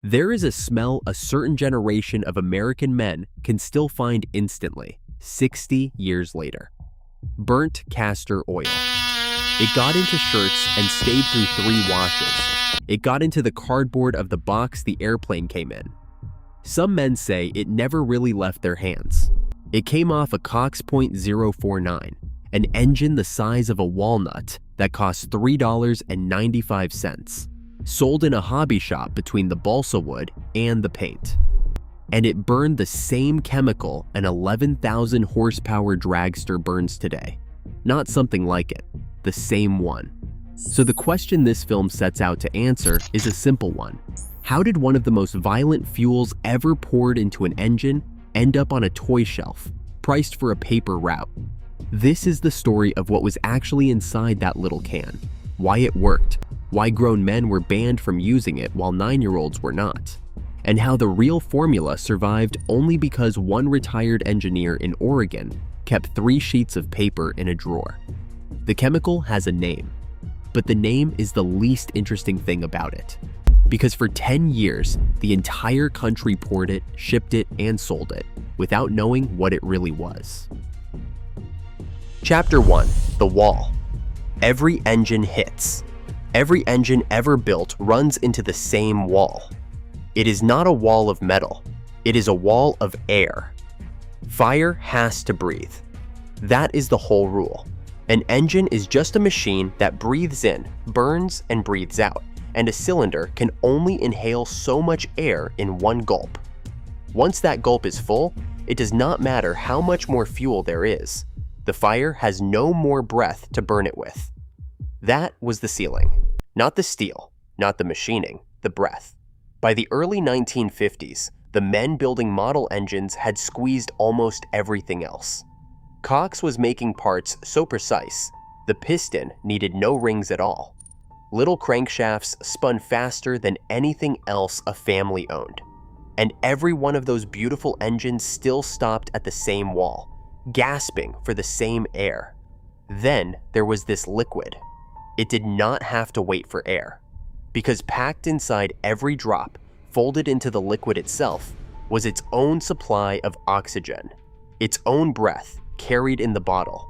There is a smell a certain generation of American men can still find instantly, 60 years later. Burnt castor oil. It got into shirts and stayed through 3 washes. It got into the cardboard of the box the airplane came in. Some men say it never really left their hands. It came off a Cox .049, an engine the size of a walnut that cost $3.95, sold in a hobby shop between the balsa wood and the paint. And it burned the same chemical an 11,000 horsepower dragster burns today. Not something like it, the same one. So the question this film sets out to answer is a simple one. How did one of the most violent fuels ever poured into an engine end up on a toy shelf, priced for a paper route? This is the story of what was actually inside that little can, why it worked, why grown men were banned from using it while 9-year-olds were not, and how the real formula survived only because one retired engineer in Oregon kept 3 sheets of paper in a drawer. The chemical has a name, but the name is the least interesting thing about it. Because for 10 years, the entire country poured it, shipped it, and sold it, without knowing what it really was. Chapter 1. The Wall. Every engine hits. Every engine ever built runs into the same wall. It is not a wall of metal. It is a wall of air. Fire has to breathe. That is the whole rule. An engine is just a machine that breathes in, burns, and breathes out, and a cylinder can only inhale so much air in one gulp. Once that gulp is full, it does not matter how much more fuel there is. The fire has no more breath to burn it with. That was the ceiling. Not the steel, not the machining, the breath. By the early 1950s, the men building model engines had squeezed almost everything else. Cox was making parts so precise, the piston needed no rings at all. Little crankshafts spun faster than anything else a family owned. And every one of those beautiful engines still stopped at the same wall, gasping for the same air. Then there was this liquid. It did not have to wait for air, because packed inside every drop, folded into the liquid itself, was its own supply of oxygen, its own breath carried in the bottle.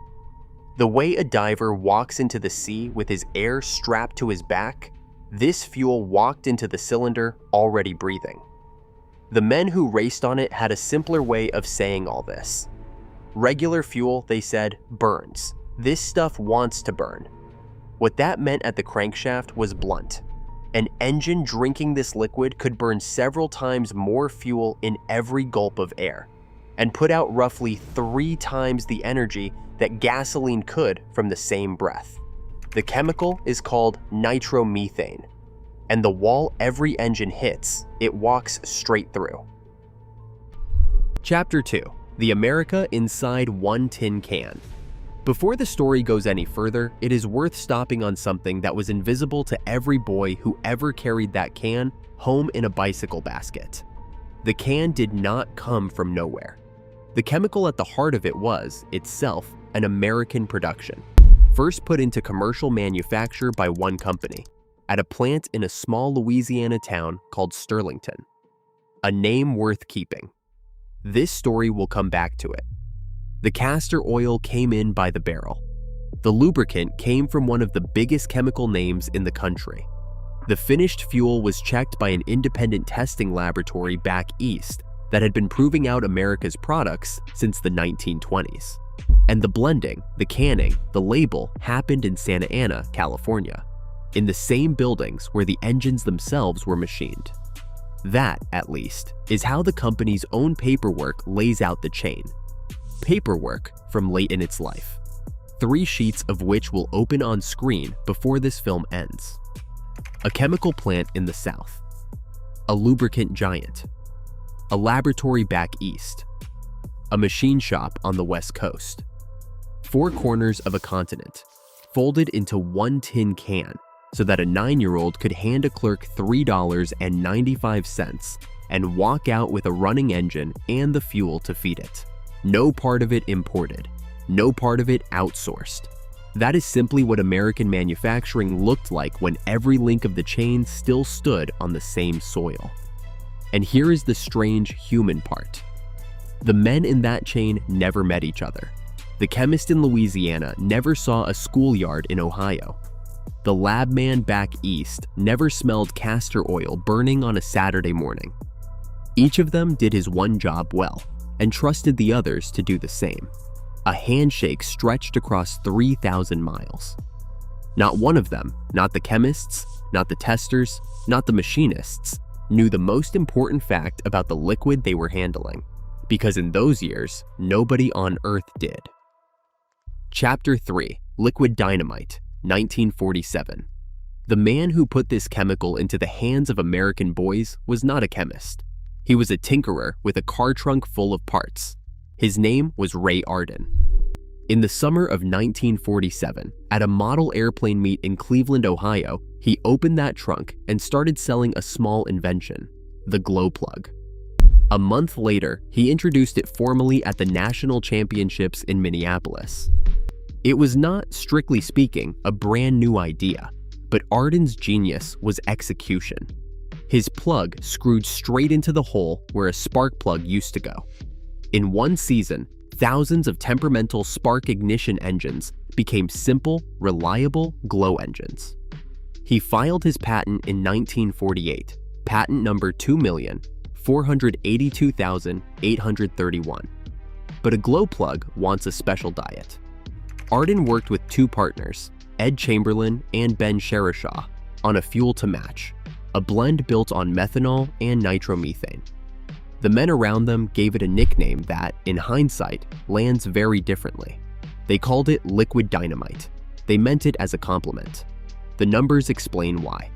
The way a diver walks into the sea with his air strapped to his back, this fuel walked into the cylinder already breathing. The men who raced on it had a simpler way of saying all this. Regular fuel, they said, burns. This stuff wants to burn. What that meant at the crankshaft was blunt. An engine drinking this liquid could burn several times more fuel in every gulp of air, and put out roughly 3 times the energy that gasoline could from the same breath. The chemical is called nitromethane, and the wall every engine hits, it walks straight through. Chapter 2. The America Inside One Tin Can. Before the story goes any further, it is worth stopping on something that was invisible to every boy who ever carried that can home in a bicycle basket. The can did not come from nowhere. The chemical at the heart of it was, itself, an American production, first put into commercial manufacture by one company, at a plant in a small Louisiana town called Sterlington. A name worth keeping. This story will come back to it. The castor oil came in by the barrel. The lubricant came from one of the biggest chemical names in the country. The finished fuel was checked by an independent testing laboratory back east that had been proving out America's products since the 1920s. And the blending, the canning, the label happened in Santa Ana, California, in the same buildings where the engines themselves were machined. That, at least, is how the company's own paperwork lays out the chain. Paperwork from late in its life, 3 sheets of which will open on screen before this film ends. A chemical plant in the south, a lubricant giant, a laboratory back east, a machine shop on the west coast, 4 corners of a continent, folded into one tin can so that a 9-year-old could hand a clerk $3.95 and walk out with a running engine and the fuel to feed it. No part of it imported, no part of it outsourced. That is simply what American manufacturing looked like when every link of the chain still stood on the same soil. And here is the strange human part. The men in that chain never met each other. The chemist in Louisiana never saw a schoolyard in Ohio. The lab man back east never smelled castor oil burning on a Saturday morning. Each of them did his one job well and trusted the others to do the same. A handshake stretched across 3,000 miles. Not one of them, not the chemists, not the testers, not the machinists, knew the most important fact about the liquid they were handling, because in those years, nobody on Earth did. Chapter 3, Liquid Dynamite, 1947. The man who put this chemical into the hands of American boys was not a chemist. He was a tinkerer with a car trunk full of parts. His name was Ray Arden. In the summer of 1947, at a model airplane meet in Cleveland, Ohio, he opened that trunk and started selling a small invention, the glow plug. A month later, he introduced it formally at the National Championships in Minneapolis. It was not, strictly speaking, a brand new idea, but Arden's genius was execution. His plug screwed straight into the hole where a spark plug used to go. In one season, thousands of temperamental spark ignition engines became simple, reliable glow engines. He filed his patent in 1948, patent number 2,482,831. But a glow plug wants a special diet. Arden worked with two partners, Ed Chamberlain and Ben Sherishaw, on a fuel to match, a blend built on methanol and nitromethane. The men around them gave it a nickname that, in hindsight, lands very differently. They called it liquid dynamite. They meant it as a compliment. The numbers explain why.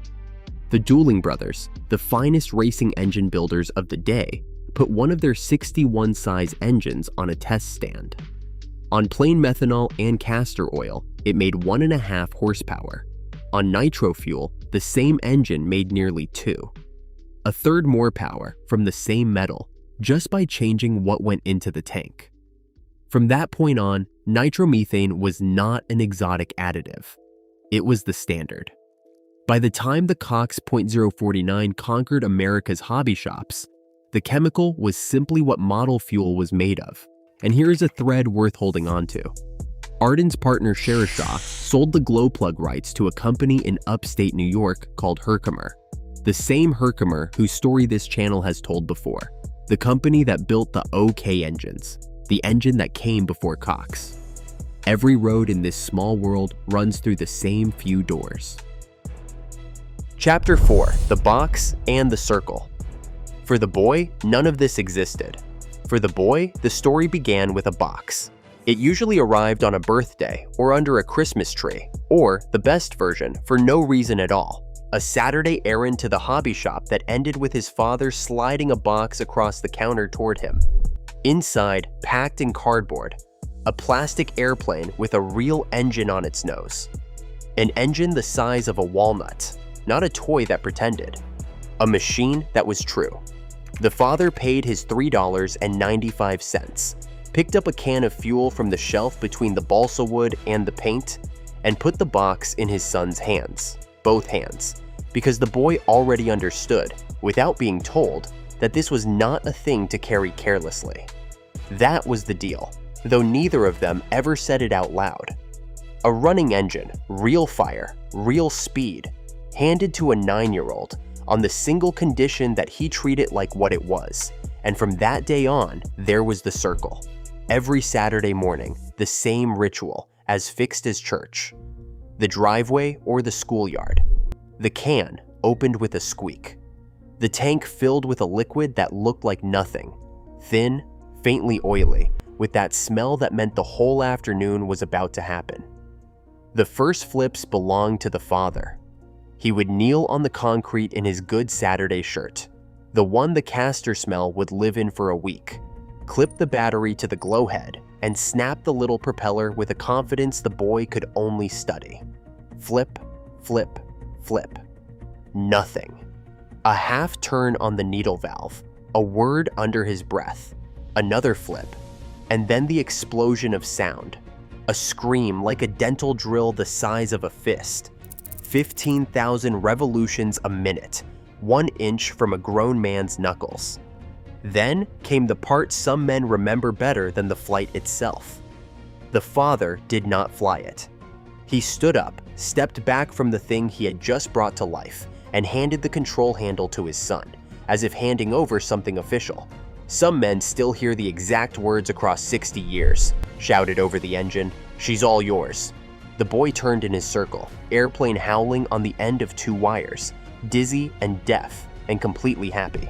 The Dooling brothers, the finest racing engine builders of the day, put one of their 61 size engines on a test stand. On plain methanol and castor oil, it made 1.5 horsepower. On nitro fuel, the same engine made nearly 2. A third more power from the same metal, just by changing what went into the tank. From that point on, nitromethane was not an exotic additive. It was the standard. By the time the Cox .049 conquered America's hobby shops, the chemical was simply what model fuel was made of. And here is a thread worth holding on to. Arden's partner Sherishaw sold the glow plug rights to a company in upstate New York called Herkimer. The same Herkimer whose story this channel has told before. The company that built the OK engines, the engine that came before Cox. Every road in this small world runs through the same few doors. Chapter 4, The Box and the Circle. For the boy, none of this existed. For the boy, the story began with a box. It usually arrived on a birthday or under a Christmas tree, or, the best version, for no reason at all. A Saturday errand to the hobby shop that ended with his father sliding a box across the counter toward him. Inside, packed in cardboard, a plastic airplane with a real engine on its nose. An engine the size of a walnut, not a toy that pretended. A machine that was true. The father paid his $3.95, picked up a can of fuel from the shelf between the balsa wood and the paint, and put the box in his son's hands, both hands, because the boy already understood, without being told, that this was not a thing to carry carelessly. That was the deal, though neither of them ever said it out loud. A running engine, real fire, real speed, handed to a 9-year-old on the single condition that he treat it like what it was. And from that day on, there was the circle. Every Saturday morning, the same ritual, as fixed as church. The driveway or the schoolyard. The can opened with a squeak. The tank filled with a liquid that looked like nothing. Thin, faintly oily, with that smell that meant the whole afternoon was about to happen. The first flips belonged to the father. He would kneel on the concrete in his good Saturday shirt, the one the castor smell would live in for a week, clip the battery to the glow head, and snap the little propeller with a confidence the boy could only study. Flip, flip, flip. Nothing. A half turn on the needle valve, a word under his breath, another flip, and then the explosion of sound. A scream like a dental drill the size of a fist. 15,000 revolutions a minute, 1 inch from a grown man's knuckles. Then came the part some men remember better than the flight itself. The father did not fly it. He stood up, stepped back from the thing he had just brought to life, and handed the control handle to his son, as if handing over something official. Some men still hear the exact words across 60 years, shouted over the engine, "She's all yours." The boy turned in his circle, airplane howling on the end of 2 wires, dizzy and deaf and completely happy.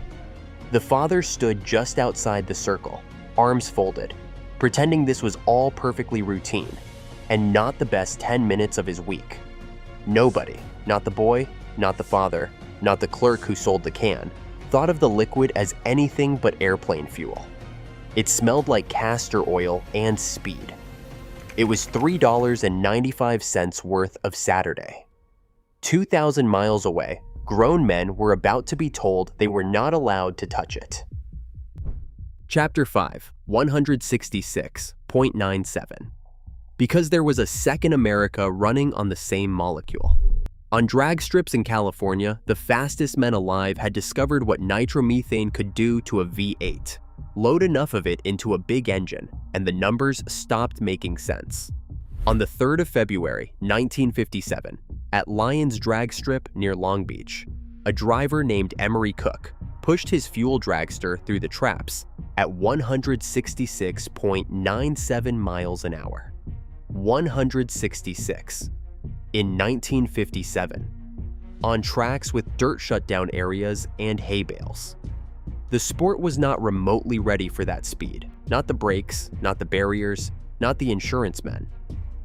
The father stood just outside the circle, arms folded, pretending this was all perfectly routine and not the best 10 minutes of his week. Nobody, not the boy, not the father, not the clerk who sold the can, thought of the liquid as anything but airplane fuel. It smelled like castor oil and speed. It was $3.95 worth of Saturday. 2,000 miles away, grown men were about to be told they were not allowed to touch it. Chapter 5, 166.97. Because there was a second America running on the same molecule. On drag strips in California, the fastest men alive had discovered what nitromethane could do to a V8. Load enough of it into a big engine, and the numbers stopped making sense. On the 3rd of February, 1957, at Lyons Drag Strip near Long Beach, a driver named Emery Cook pushed his fuel dragster through the traps at 166.97 miles an hour. 166. In 1957, on tracks with dirt shutdown areas and hay bales. The sport was not remotely ready for that speed. Not the brakes, not the barriers, not the insurance men.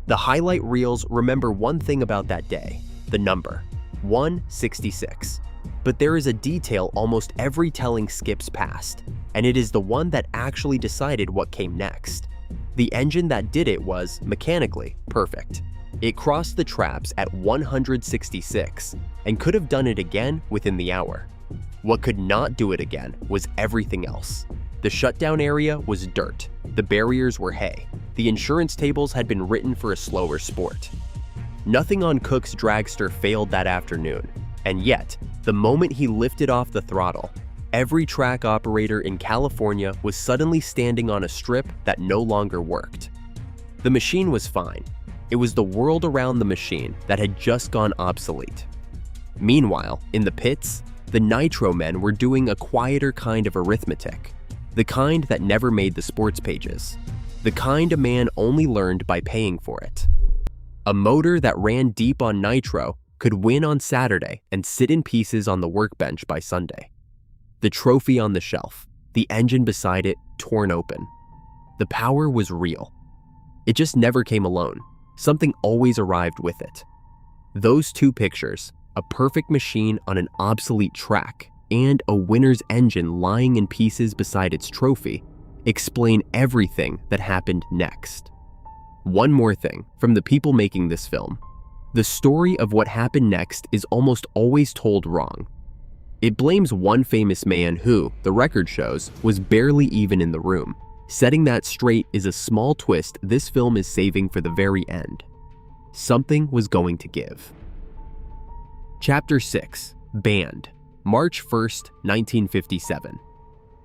The highlight reels remember one thing about that day, the number, 166. But there is a detail almost every telling skips past, and it is the one that actually decided what came next. The engine that did it was, mechanically, perfect. It crossed the traps at 166 and could have done it again within the hour. What could not do it again was everything else. The shutdown area was dirt. The barriers were hay. The insurance tables had been written for a slower sport. Nothing on Cook's dragster failed that afternoon, and yet, the moment he lifted off the throttle, every track operator in California was suddenly standing on a strip that no longer worked. The machine was fine. It was the world around the machine that had just gone obsolete. Meanwhile, in the pits, the nitro men were doing a quieter kind of arithmetic, the kind that never made the sports pages, the kind a man only learned by paying for it. A motor that ran deep on nitro could win on Saturday and sit in pieces on the workbench by Sunday. The trophy on the shelf, the engine beside it torn open. The power was real. It just never came alone. Something always arrived with it. Those two pictures, a perfect machine on an obsolete track and a winner's engine lying in pieces beside its trophy, explain everything that happened next. One more thing from the people making this film. The story of what happened next is almost always told wrong. It blames one famous man who, the record shows, was barely even in the room. Setting that straight is a small twist this film is saving for the very end. Something was going to give. Chapter 6, Banned, March 1st, 1957.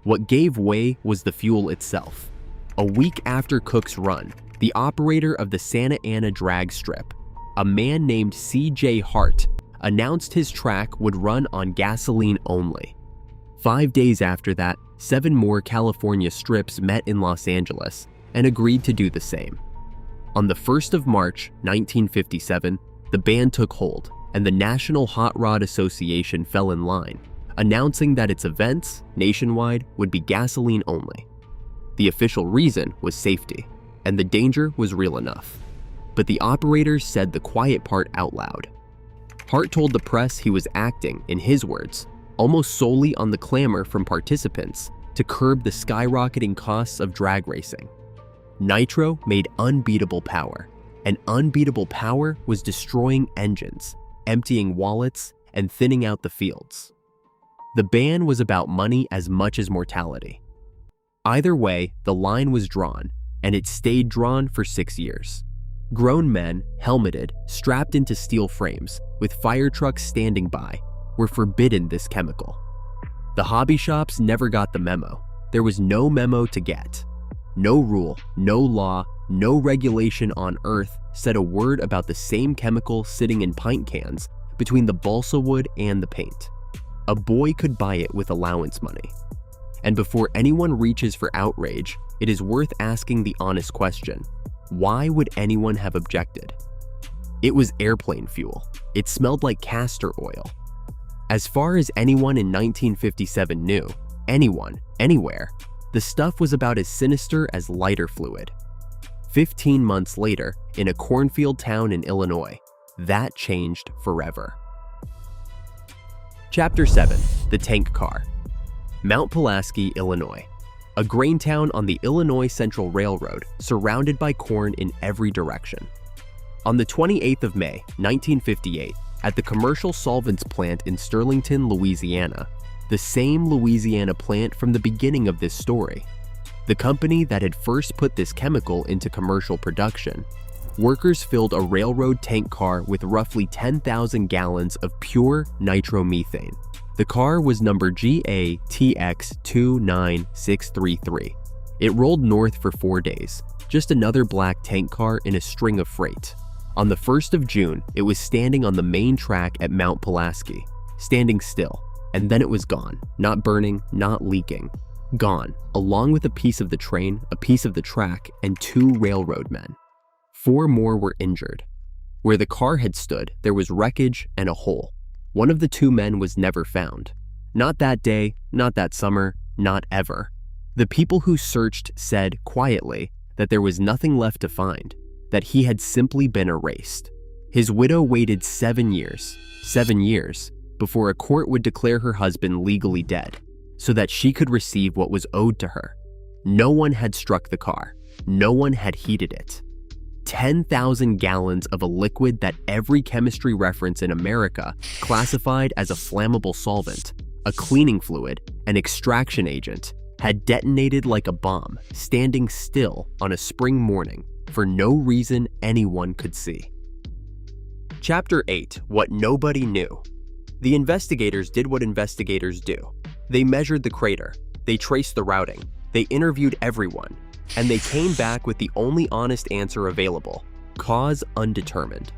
What gave way was the fuel itself. A week after Cook's run, the operator of the Santa Ana drag strip, a man named C.J. Hart, announced his track would run on gasoline only. 5 days after that, 7 more California strips met in Los Angeles and agreed to do the same. On the 1st of March, 1957, the ban took hold, and the National Hot Rod Association fell in line, announcing that its events, nationwide, would be gasoline only. The official reason was safety, and the danger was real enough. But the operators said the quiet part out loud. Hart told the press he was acting, in his words, almost solely on the clamor from participants to curb the skyrocketing costs of drag racing. Nitro made unbeatable power, and unbeatable power was destroying engines, emptying wallets, and thinning out the fields. The ban was about money as much as mortality. Either way, the line was drawn, and it stayed drawn for 6 years. Grown men, helmeted, strapped into steel frames, with fire trucks standing by, were forbidden this chemical. The hobby shops never got the memo. There was no memo to get. No rule, no law, no regulation on Earth said a word about the same chemical sitting in pint cans between the balsa wood and the paint. A boy could buy it with allowance money. And before anyone reaches for outrage, it is worth asking the honest question: why would anyone have objected? It was airplane fuel. It smelled like castor oil. As far as anyone in 1957 knew, anyone, anywhere, the stuff was about as sinister as lighter fluid. 15 months later, in a cornfield town in Illinois, that changed forever. Chapter 7: The Tank Car. Mount Pulaski, Illinois. A grain town on the Illinois Central Railroad, surrounded by corn in every direction. On the 28th of May, 1958, at the commercial solvents plant in Sterlington, Louisiana, the same Louisiana plant from the beginning of this story, the company that had first put this chemical into commercial production, workers filled a railroad tank car with roughly 10,000 gallons of pure nitromethane. The car was number GATX29633. It rolled north for 4 days, just another black tank car in a string of freight. On the 1st of June, it was standing on the main track at Mount Pulaski, standing still, and then it was gone, not burning, not leaking. Gone, along with a piece of the train, a piece of the track, and 2 railroad men. 4 more were injured. Where the car had stood, there was wreckage and a hole. One of the 2 men was never found. Not that day, not that summer, not ever. The people who searched said quietly that there was nothing left to find, that he had simply been erased. His widow waited 7 years, before a court would declare her husband legally dead, so that she could receive what was owed to her. No one had struck the car. No one had heated it. 10,000 gallons of a liquid that every chemistry reference in America classified as a flammable solvent, a cleaning fluid, an extraction agent, had detonated like a bomb, standing still on a spring morning for no reason anyone could see. Chapter 8: What Nobody Knew. The investigators did what investigators do. They measured the crater, they traced the routing, they interviewed everyone, and they came back with the only honest answer available: cause undetermined.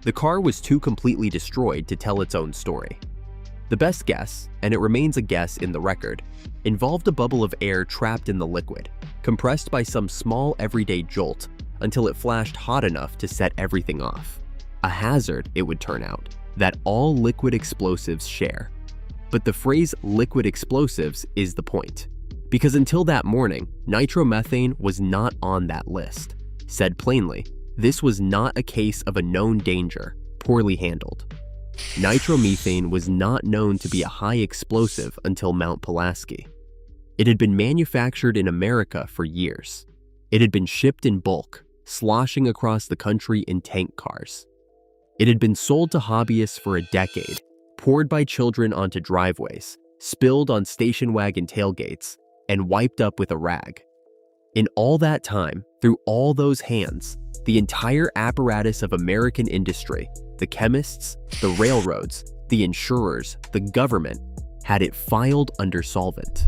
The car was too completely destroyed to tell its own story. The best guess, and it remains a guess in the record, involved a bubble of air trapped in the liquid, compressed by some small everyday jolt until it flashed hot enough to set everything off. A hazard, it would turn out, that all liquid explosives share. But the phrase liquid explosives is the point, because until that morning, nitromethane was not on that list. Said plainly, this was not a case of a known danger, poorly handled. Nitromethane was not known to be a high explosive until Mount Pulaski. It had been manufactured in America for years. It had been shipped in bulk, sloshing across the country in tank cars. It had been sold to hobbyists for a decade, poured by children onto driveways, spilled on station wagon tailgates, and wiped up with a rag. In all that time, through all those hands, the entire apparatus of American industry, the chemists, the railroads, the insurers, the government, had it filed under solvent.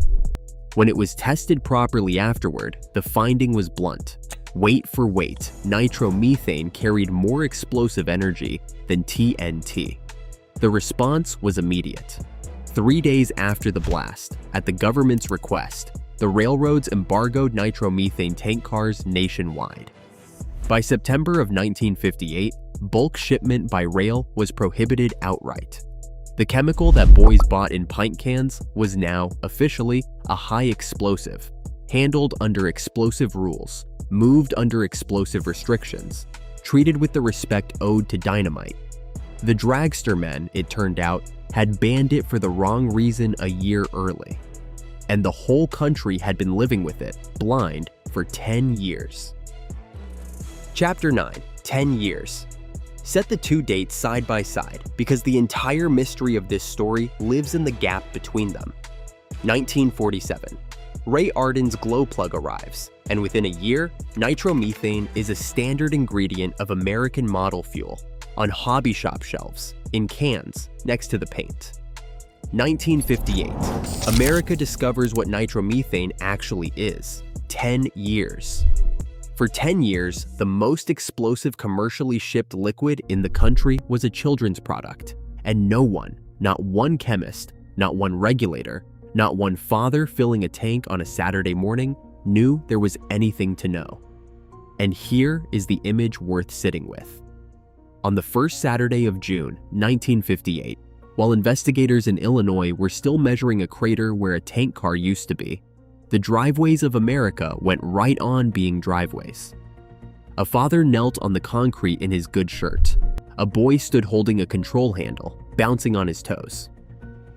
When it was tested properly afterward, the finding was blunt. Weight for weight, nitromethane carried more explosive energy than TNT. The response was immediate. 3 days after the blast, at the government's request, the railroads embargoed nitromethane tank cars nationwide. By September of 1958, bulk shipment by rail was prohibited outright. The chemical that boys bought in pint cans was now, officially, a high explosive, handled under explosive rules, moved under explosive restrictions, treated with the respect owed to dynamite. The Dragster men, it turned out, had banned it for the wrong reason a year early. And the whole country had been living with it, blind, for 10 years. Chapter 9: 10 years. Set the 2 dates side by side because the entire mystery of this story lives in the gap between them. 1947. Ray Arden's glow plug arrives, and within a year, nitromethane is a standard ingredient of American model fuel, on hobby shop shelves, in cans, next to the paint. 1958. America discovers what nitromethane actually is. 10 years. For 10 years, the most explosive commercially shipped liquid in the country was a children's product. And no one, not one chemist, not one regulator, not one father filling a tank on a Saturday morning, knew there was anything to know. And here is the image worth sitting with. On the first Saturday of June, 1958, while investigators in Illinois were still measuring a crater where a tank car used to be, the driveways of America went right on being driveways. A father knelt on the concrete in his good shirt. A boy stood holding a control handle, bouncing on his toes.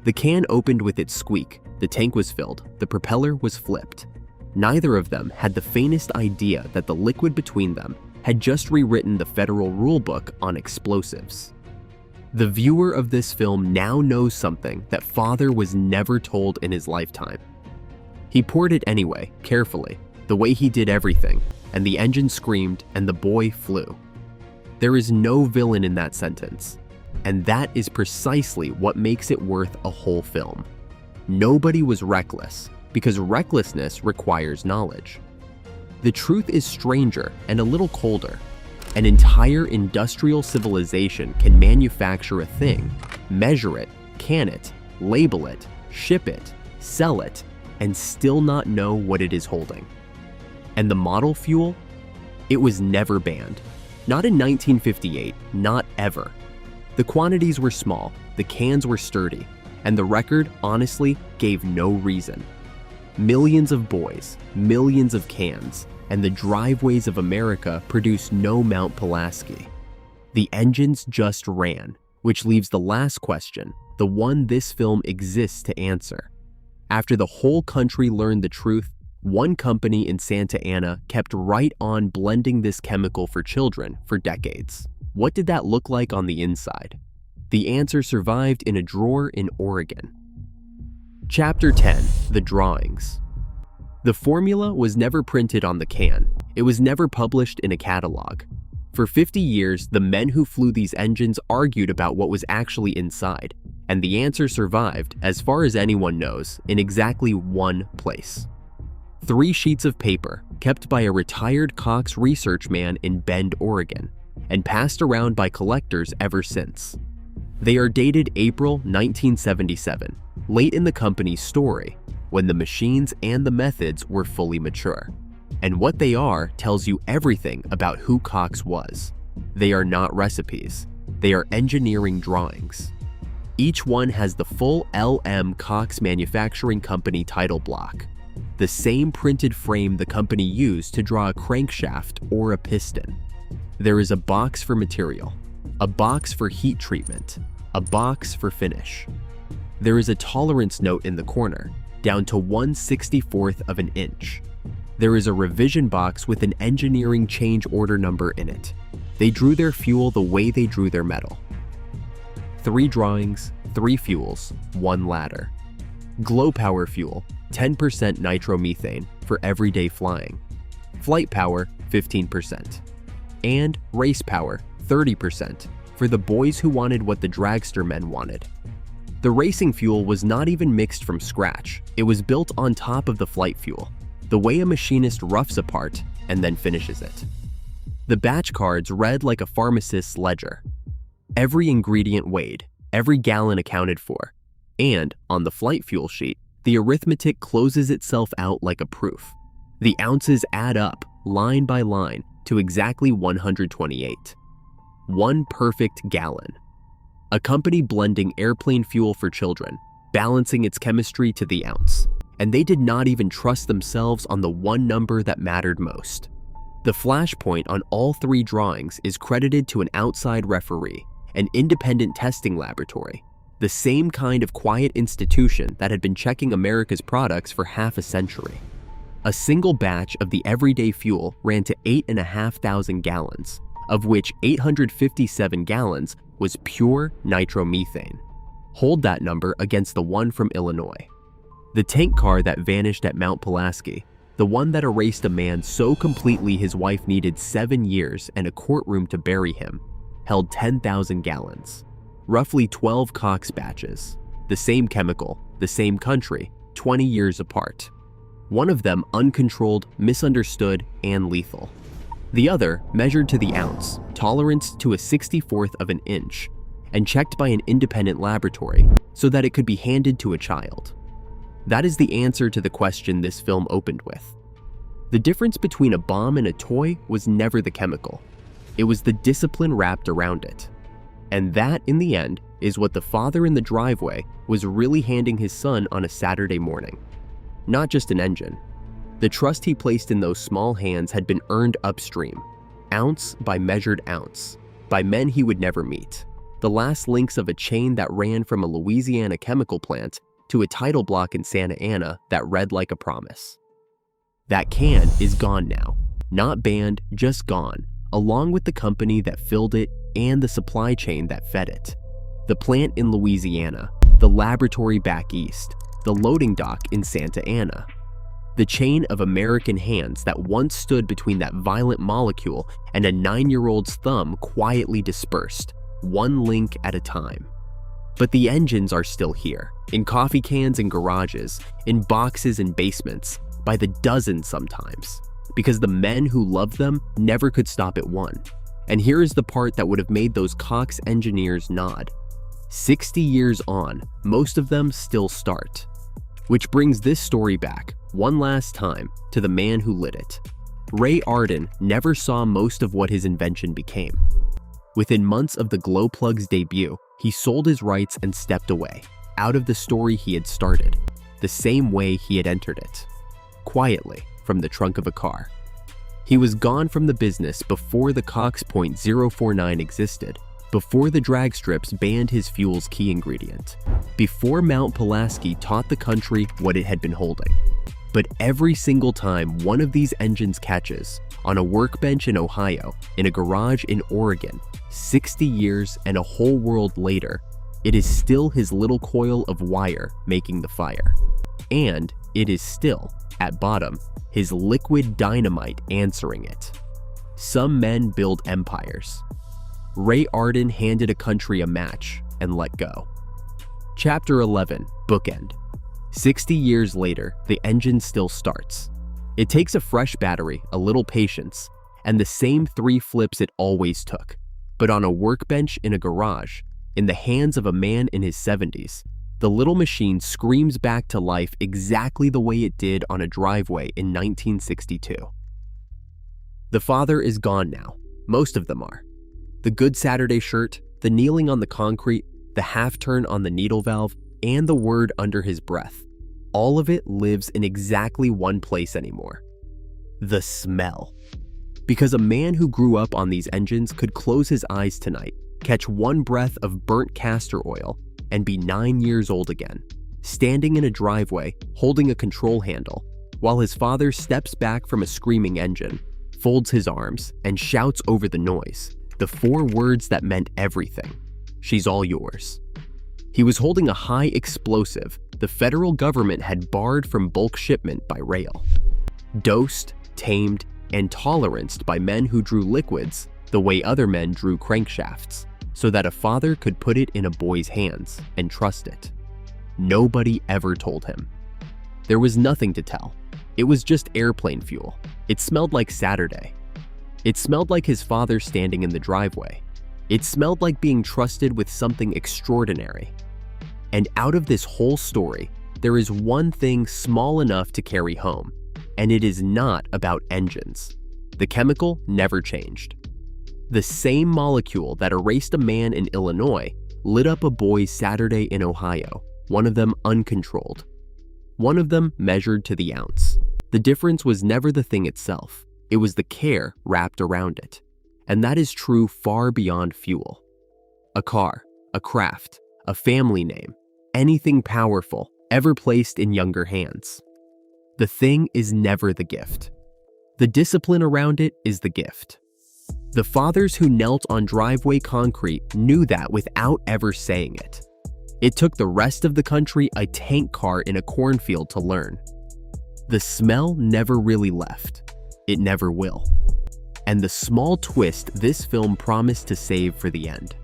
The can opened with its squeak, the tank was filled, the propeller was flipped. Neither of them had the faintest idea that the liquid between them had just rewritten the federal rulebook on explosives. The viewer of this film now knows something that father was never told in his lifetime. He poured it anyway, carefully, the way he did everything, and the engine screamed and the boy flew. There is no villain in that sentence, and that is precisely what makes it worth a whole film. Nobody was reckless, because recklessness requires knowledge. The truth is stranger and a little colder. An entire industrial civilization can manufacture a thing, measure it, can it, label it, ship it, sell it, and still not know what it is holding. And the model fuel? It was never banned. Not in 1958, not ever. The quantities were small, the cans were sturdy, and the record, honestly, gave no reason. Millions of boys, millions of cans, and the driveways of America produced no Mount Pulaski. The engines just ran, which leaves the last question, the one this film exists to answer. After the whole country learned the truth, one company in Santa Ana kept right on blending this chemical for children for decades. What did that look like on the inside? The answer survived in a drawer in Oregon. Chapter 10. The Drawings. The formula was never printed on the can. It was never published in a catalog. For 50 years, the men who flew these engines argued about what was actually inside, and the answer survived, as far as anyone knows, in exactly one place. 3 sheets of paper, kept by a retired Cox research man in Bend, Oregon, and passed around by collectors ever since. They are dated April 1977, late in the company's story, when the machines and the methods were fully mature. And what they are tells you everything about who Cox was. They are not recipes. They are engineering drawings. Each one has the full LM Cox Manufacturing Company title block, the same printed frame the company used to draw a crankshaft or a piston. There is a box for material, a box for heat treatment, a box for finish. There is a tolerance note in the corner, down to 1/64 of an inch. There is a revision box with an engineering change order number in it. They drew their fuel the way they drew their metal. 3 drawings, 3 fuels, 1 ladder. Glow power fuel, 10% nitromethane for everyday flying. Flight power, 15%. And race power, 30%, for the boys who wanted what the Dragster men wanted. The racing fuel was not even mixed from scratch. It was built on top of the flight fuel, the way a machinist roughs a part and then finishes it. The batch cards read like a pharmacist's ledger. Every ingredient weighed, every gallon accounted for, and on the flight fuel sheet, the arithmetic closes itself out like a proof. The ounces add up, line by line, to exactly 128. 1 perfect gallon. A company blending airplane fuel for children, balancing its chemistry to the ounce. And they did not even trust themselves on the one number that mattered most. The flashpoint on all 3 drawings is credited to an outside referee, an independent testing laboratory, the same kind of quiet institution that had been checking America's products for half a century. A single batch of the everyday fuel ran to 8,500 gallons, of which 857 gallons was pure nitromethane. Hold that number against the one from Illinois. The tank car that vanished at Mount Pulaski, the one that erased a man so completely his wife needed 7 years and a courtroom to bury him, held 10,000 gallons. roughly 12 Cox batches, the same chemical, the same country, 20 years apart. One of them uncontrolled, misunderstood, and lethal. The other measured to the ounce, tolerance to a 64th of an inch, and checked by an independent laboratory so that it could be handed to a child. That is the answer to the question this film opened with. The difference between a bomb and a toy was never the chemical. It was the discipline wrapped around it. And that, in the end, is what the father in the driveway was really handing his son on a Saturday morning. Not just an engine. The trust he placed in those small hands had been earned upstream, ounce by measured ounce, by men he would never meet. The last links of a chain that ran from a Louisiana chemical plant to a title block in Santa Ana that read like a promise. That can is gone now. Not banned, just gone, along with the company that filled it and the supply chain that fed it. The plant in Louisiana, the laboratory back east, the loading dock in Santa Ana. The chain of American hands that once stood between that violent molecule and a 9-year-old's thumb quietly dispersed, one link at a time. But the engines are still here, in coffee cans and garages, in boxes and basements, by the dozen sometimes, because the men who loved them never could stop at one. And here is the part that would have made those Cox engineers nod. 60 years on, most of them still start. Which brings this story back, one last time, to the man who lit it. Ray Arden never saw most of what his invention became. Within months of the glow plug's debut, he sold his rights and stepped away, out of the story he had started, the same way he had entered it. Quietly, from the trunk of a car. He was gone from the business before the Cox .049 existed, before the drag strips banned his fuel's key ingredient, before Mount Pulaski taught the country what it had been holding. But every single time one of these engines catches, on a workbench in Ohio, in a garage in Oregon, 60 years and a whole world later, it is still his little coil of wire making the fire. And it is still, at bottom, his liquid dynamite answering it. Some men build empires. Ray Arden handed a country a match and let go. Chapter 11, Bookend. 60 years later, the engine still starts. It takes a fresh battery, a little patience, and the same 3 flips it always took. But on a workbench in a garage, in the hands of a man in his 70s, the little machine screams back to life exactly the way it did on a driveway in 1962. The father is gone now. Most of them are. The Good Saturday shirt, the kneeling on the concrete, the half-turn on the needle valve, and the word under his breath. All of it lives in exactly one place anymore. The smell. Because a man who grew up on these engines could close his eyes tonight, catch one breath of burnt castor oil, and be 9 years old again, standing in a driveway, holding a control handle, while his father steps back from a screaming engine, folds his arms, and shouts over the noise, the 4 words that meant everything. She's all yours. He was holding a high explosive the federal government had barred from bulk shipment by rail. Dosed, tamed, and toleranced by men who drew liquids the way other men drew crankshafts, so that a father could put it in a boy's hands and trust it. Nobody ever told him. There was nothing to tell. It was just airplane fuel. It smelled like Saturday. It smelled like his father standing in the driveway. It smelled like being trusted with something extraordinary. And out of this whole story, there is one thing small enough to carry home, and it is not about engines. The chemical never changed. The same molecule that erased a man in Illinois lit up a boy's Saturday in Ohio, one of them uncontrolled. One of them measured to the ounce. The difference was never the thing itself, it was the care wrapped around it. And that is true far beyond fuel. A car, a craft, a family name, anything powerful ever placed in younger hands. The thing is never the gift. The discipline around it is the gift. The fathers who knelt on driveway concrete knew that without ever saying it. It took the rest of the country a tank car in a cornfield to learn. The smell never really left. It never will. And the small twist this film promised to save for the end.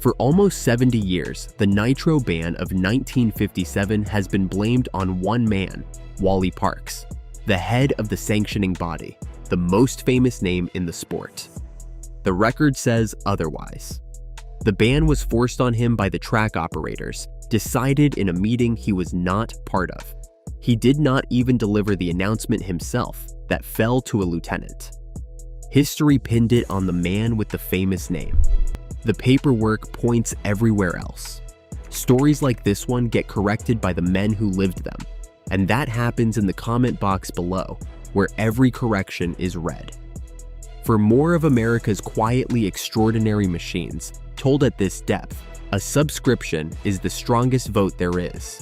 For almost 70 years, the nitro ban of 1957 has been blamed on one man, Wally Parks, the head of the sanctioning body, the most famous name in the sport. The record says otherwise. The ban was forced on him by the track operators, decided in a meeting he was not part of. He did not even deliver the announcement himself that fell to a lieutenant. History pinned it on the man with the famous name. The paperwork points everywhere else. Stories like this one get corrected by the men who lived them, and that happens in the comment box below, where every correction is read. For more of America's quietly extraordinary machines, told at this depth, a subscription is the strongest vote there is.